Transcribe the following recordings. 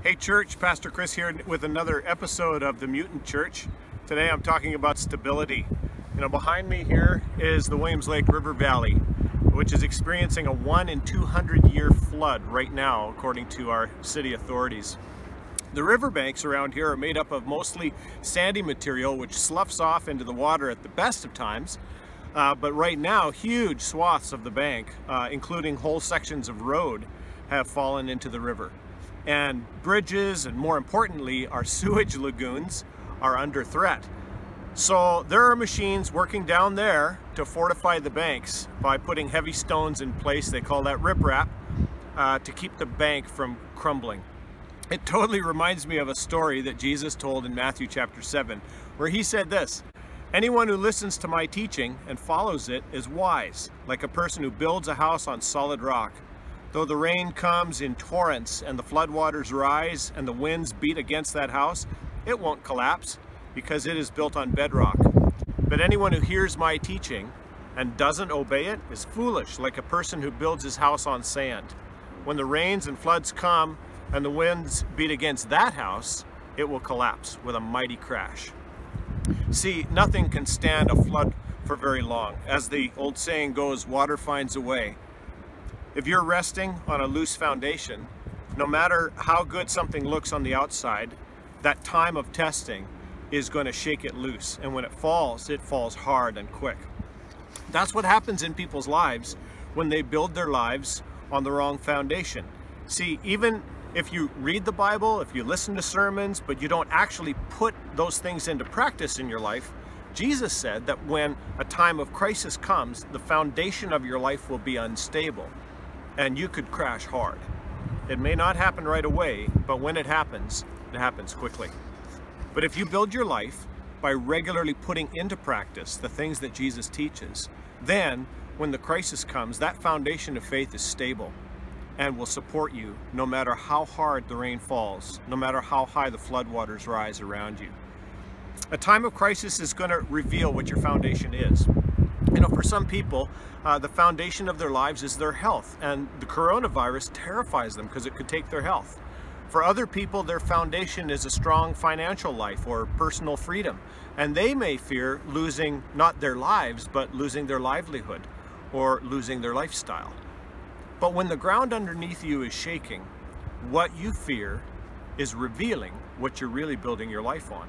Hey church, Pastor Chris here with another episode of the Mutant Church. Today I'm talking about stability. Behind me here is the Williams Lake River Valley, which is experiencing a 1 in 200 year flood right now, according to our city authorities. The riverbanks around here are made up of mostly sandy material, which sloughs off into the water at the best of times. But right now, huge swaths of the bank, including whole sections of road, have fallen into the river. And bridges, and more importantly, our sewage lagoons are under threat. So there are machines working down there to fortify the banks by putting heavy stones in place. They call that riprap, to keep the bank from crumbling. It totally reminds me of a story that Jesus told in Matthew chapter 7, where he said this: "Anyone who listens to my teaching and follows it is wise, like a person who builds a house on solid rock. Though the rain comes in torrents and the floodwaters rise and the winds beat against that house, it won't collapse because it is built on bedrock. But anyone who hears my teaching and doesn't obey it is foolish, like a person who builds his house on sand. When the rains and floods come and the winds beat against that house, it will collapse with a mighty crash." See, nothing can stand a flood for very long. As the old saying goes, water finds a way. If you're resting on a loose foundation, no matter how good something looks on the outside, that time of testing is going to shake it loose. And when it falls hard and quick. That's what happens in people's lives when they build their lives on the wrong foundation. See, even if you read the Bible, if you listen to sermons, but you don't actually put those things into practice in your life, Jesus said that when a time of crisis comes, the foundation of your life will be unstable. And you could crash hard. It may not happen right away, but when it happens quickly. But if you build your life by regularly putting into practice the things that Jesus teaches, then when the crisis comes, that foundation of faith is stable and will support you no matter how hard the rain falls, no matter how high the floodwaters rise around you. A time of crisis is going to reveal what your foundation is. For some people, the foundation of their lives is their health, and the coronavirus terrifies them because it could take their health. For other people, their foundation is a strong financial life or personal freedom, and they may fear losing not their lives, but losing their livelihood or losing their lifestyle. But when the ground underneath you is shaking, what you fear is revealing what you're really building your life on.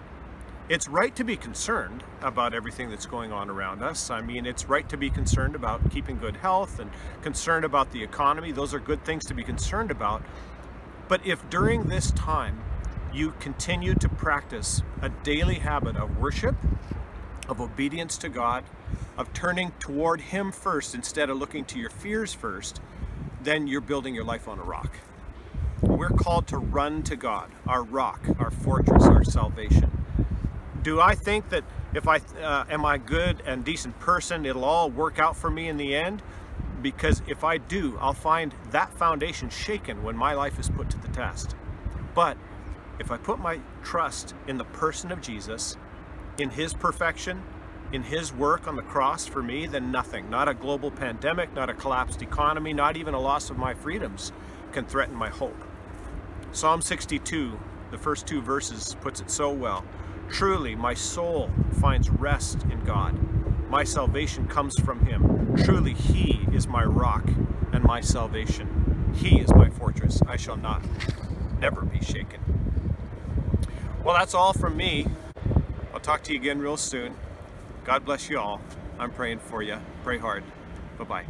It's right to be concerned about everything that's going on around us. I mean, it's right to be concerned about keeping good health and concerned about the economy. Those are good things to be concerned about. But if during this time you continue to practice a daily habit of worship, of obedience to God, of turning toward Him first instead of looking to your fears first, then you're building your life on a rock. We're called to run to God, our rock, our fortress, our salvation. Do I think that if am I a good and decent person, it'll all work out for me in the end? Because if I do, I'll find that foundation shaken when my life is put to the test. But if I put my trust in the person of Jesus, in His perfection, in His work on the cross for me, then nothing, not a global pandemic, not a collapsed economy, not even a loss of my freedoms can threaten my hope. Psalm 62, the first 2 verses, puts it so well. "Truly, my soul finds rest in God. My salvation comes from Him. Truly, He is my rock and my salvation. He is my fortress. I shall not, never be shaken." Well, that's all from me. I'll talk to you again real soon. God bless you all. I'm praying for you. Pray hard. Bye-bye.